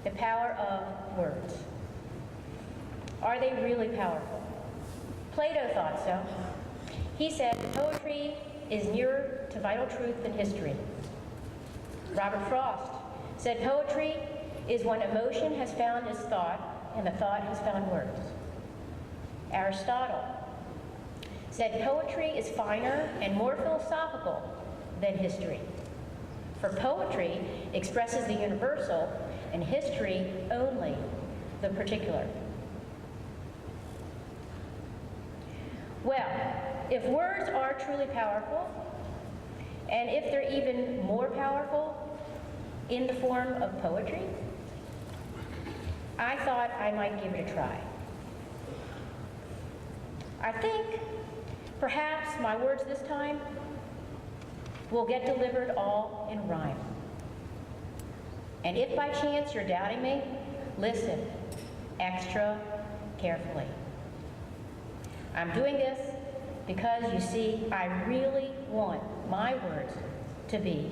the power of words. Are they really powerful? Plato thought so. He said poetry is nearer to vital truth than history. Robert Frost said poetry is when emotion has found its thought and the thought has found words. Aristotle said poetry is finer and more philosophical than history. For poetry expresses the universal and history only the particular. Well, if words are truly powerful, and if they're even more powerful in the form of poetry, I thought I might give it a try. I think perhaps my words this time will get delivered all in rhyme. And if by chance you're doubting me, listen extra carefully. I'm doing this because, you see, I really want my words to be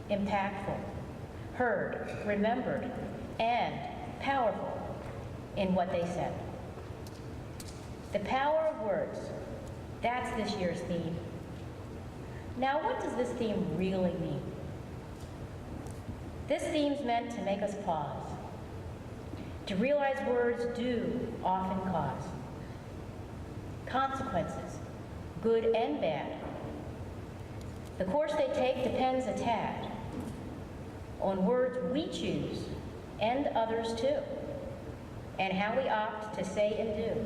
impactful, heard, remembered, and powerful in what they said. The power of words, that's this year's theme. Now, what does this theme really mean? This theme's meant to make us pause, to realize words do often cause consequences, good and bad. The course they take depends a tad on words we choose, and others too, and how we opt to say and do,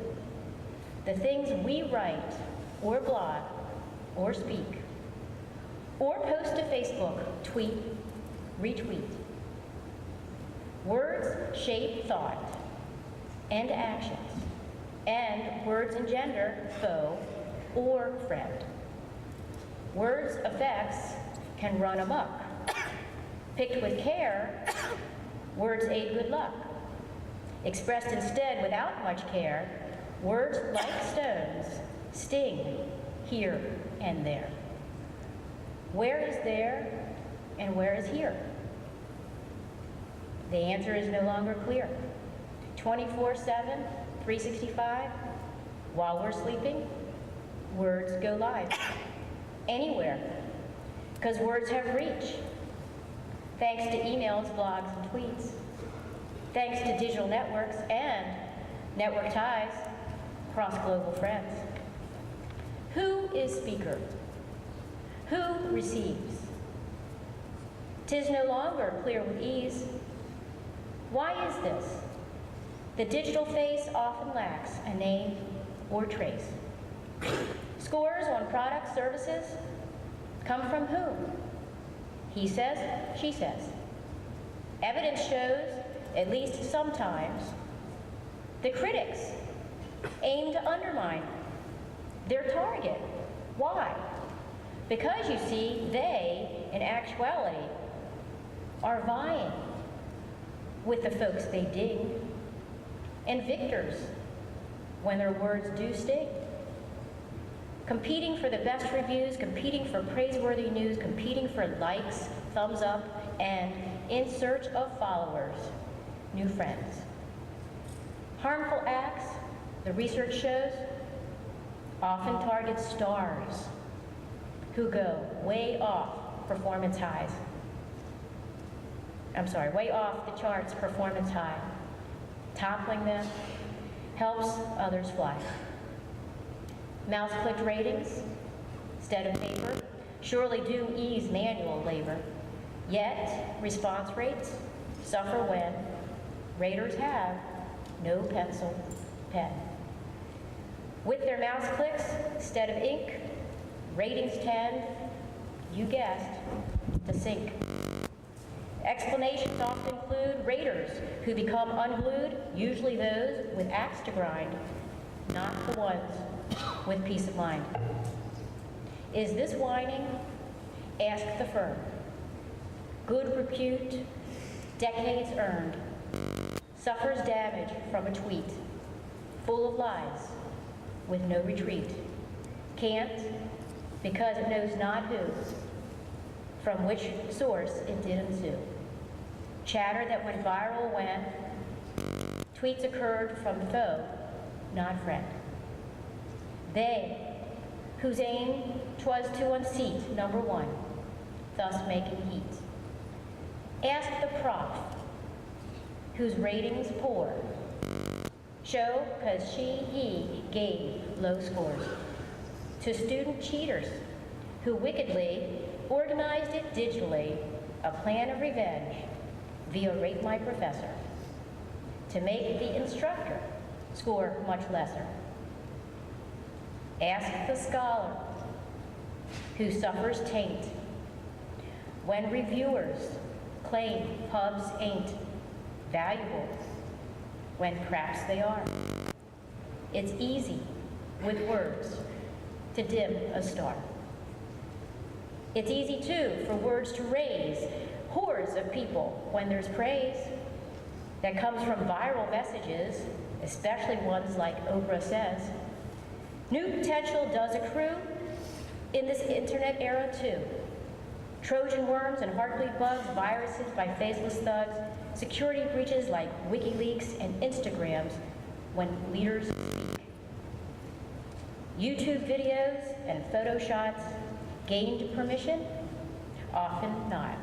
the things we write or blog or speak, or post to Facebook, tweet, retweet. Words shape thought and actions, and words engender foe or friend. Words' effects can run amok. Picked with care, words aid good luck. Expressed instead without much care, words like stones sting here and there. Where is there and where is here? The answer is no longer clear. 24/7, 365, while we're sleeping, words go live. Anywhere, because words have reach. Thanks to emails, blogs, and tweets. Thanks to digital networks and network ties across global friends. Who is speaker? Who receives? 'Tis no longer clear with ease. Why is this? The digital face often lacks a name or trace. Scores on products, services come from whom? He says, she says. Evidence shows, at least sometimes, the critics aim to undermine their target. Why? Because, you see, they, in actuality, are vying with the folks they dig, and victors when their words do sting. Competing for the best reviews, competing for praiseworthy news, competing for likes, thumbs up, and in search of followers, new friends. Harmful acts, the research shows, often target stars who go way off performance highs. Way off the charts performance high. Toppling them helps others fly. Mouse-clicked ratings instead of paper surely do ease manual labor. Yet, response rates suffer when raters have no pencil, pen. With their mouse clicks instead of ink, ratings tend, you guessed, to sink. Explanations often include raters who become unglued, usually those with axe to grind, not the ones with peace of mind. Is this whining? Ask the firm. Good repute, decades earned, suffers damage from a tweet, full of lies, with no retreat. Can't, because it knows not who, from which source it did ensue. Chatter that went viral when tweets occurred from foe, not friend. They, whose aim 'twas to unseat number one, thus making heat. Ask the prof, whose ratings poor, show 'cause he gave low scores. To student cheaters, who wickedly organized it digitally, a plan of revenge via Rate My Professor, to make the instructor score much lesser. Ask the scholar, who suffers taint when reviewers claim pubs ain't valuable, when perhaps they are. It's easy, with words, to dim a star. It's easy, too, for words to raise hordes of people when there's praise that comes from viral messages, especially ones like Oprah says. New potential does accrue in this internet era, too. Trojan worms and heartbleed bugs, viruses by faceless thugs, security breaches like WikiLeaks and Instagrams when leaders speak. YouTube videos and photo shots gained permission? Often not.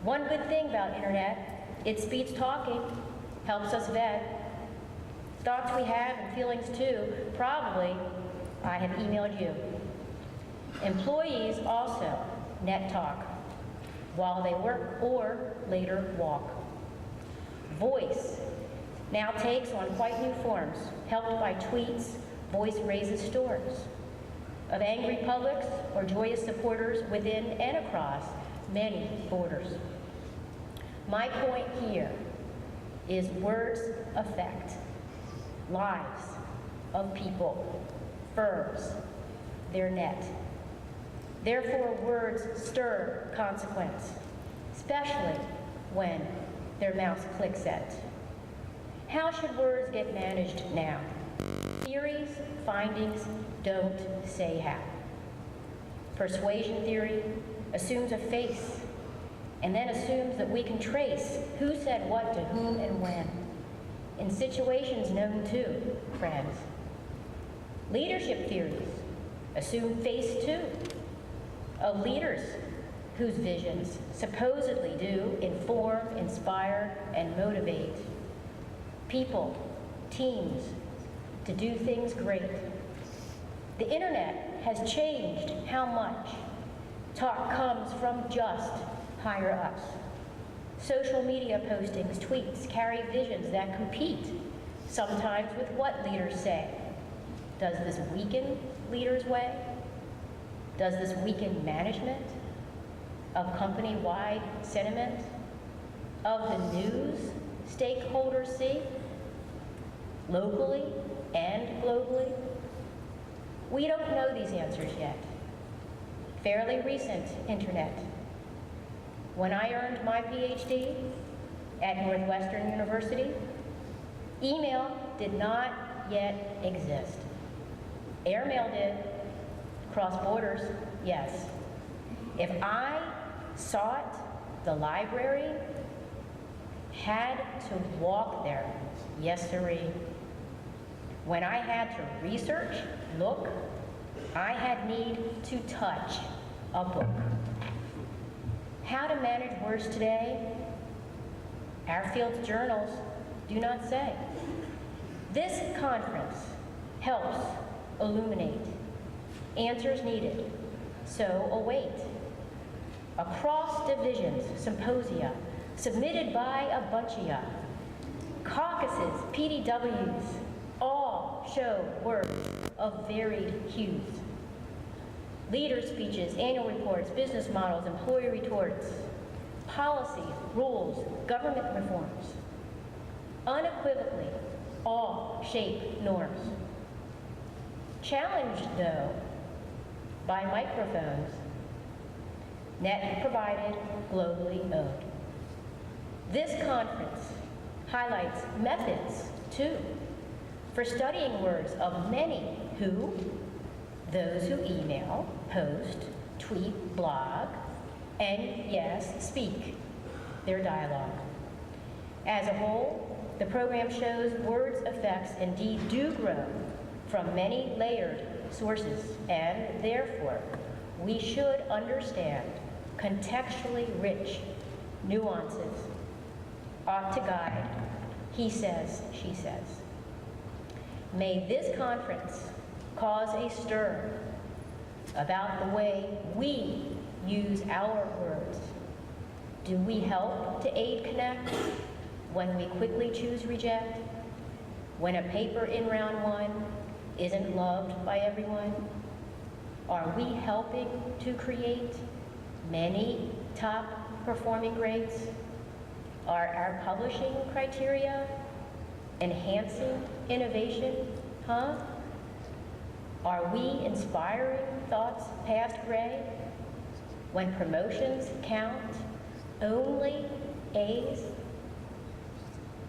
One good thing about internet, it speeds talking, helps us vet. Thoughts we have and feelings too, probably I have emailed you. Employees also net talk while they work or later walk. Voice now takes on quite new forms, helped by tweets, voice raises storms of angry publics or joyous supporters within and across many borders. My point here is words affect lives of people, firms, their net. Therefore, words stir consequence, especially when their mouse clicks it. How should words get managed now? Theories, findings don't say how. Persuasion theory assumes a face and then assumes that we can trace who said what to whom and when, in situations known to friends. Leadership theories assume face too, of leaders whose visions supposedly do inform, inspire, and motivate people, teams, to do things great. The internet has changed how much talk comes from just higher ups. Social media postings, tweets carry visions that compete, sometimes with what leaders say. Does this weaken leaders' way? Does this weaken management of company-wide sentiment? Of the news stakeholders see? Locally and globally? We don't know these answers yet. Fairly recent internet. When I earned my PhD at Northwestern University, email did not yet exist. Airmail did. Cross borders, yes. If I sought the library, had to walk there, yes sirree. When I had to research, look, I had need to touch a book. How to manage words today? Our field's journals do not say. This conference helps illuminate. Answers needed, so await. Across divisions, symposia, submitted by a bunch of ya. Caucuses, PDWs, all show words of varied hues. Leader speeches, annual reports, business models, employee retorts, policy, rules, government reforms. Unequivocally, all shape norms. Challenged, though, by microphones, net provided, globally owned. This conference highlights methods, too, for studying words of many who, those who email, post, tweet, blog, and yes, speak. their dialogue. As a whole, the program shows words' effects indeed do grow from many layered sources, and therefore, we should understand contextually rich nuances ought to guide he says, she says. May this conference cause a stir about the way we use our words. Do we help to aid connect when we quickly choose reject? When a paper in round one isn't loved by everyone? Are we helping to create many top performing grades? Are our publishing criteria enhancing innovation? Are we inspiring thoughts past gray? When promotions count only A's?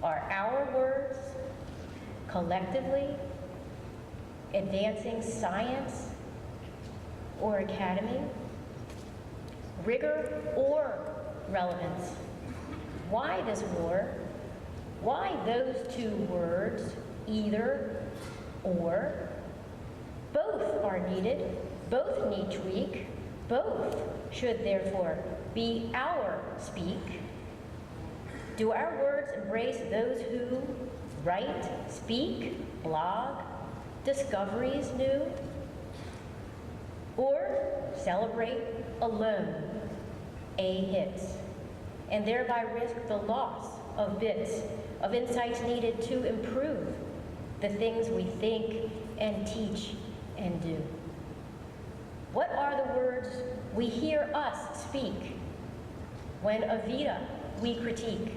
Are our words collectively advancing science or academy? Rigor or relevance? Why this war? Why those two words, either or? Both are needed, both need tweak, both should therefore be our speak. Do our words embrace those who write, speak, blog, discoveries new? Or celebrate alone A hits, and thereby risk the loss of bits of insights needed to improve the things we think and teach and do? What are the words we hear us speak when Evita we critique?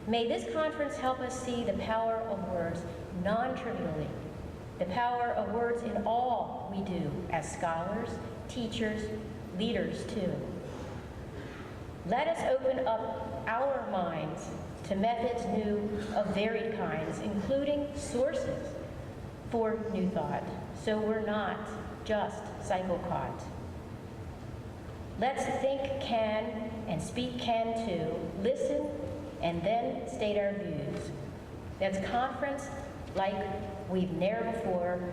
May this conference help us see the power of words non-trivially, the power of words in all we do as scholars, teachers, leaders too. Let us open up our minds to methods new of varied kinds, including sources for new thought, so we're not just cycle-caught. Let's think can and speak can too, listen and then state our views. That's conference like we've ne'er before,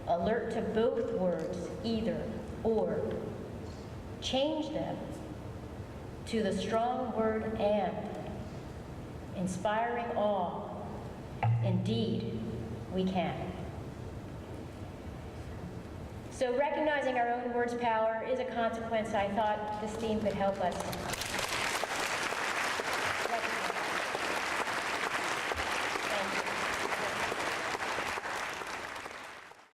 alert to both words, either or. Change them to the strong word and, inspiring all. Indeed, we can. So recognizing our own words' power is a consequence. I thought this theme could help us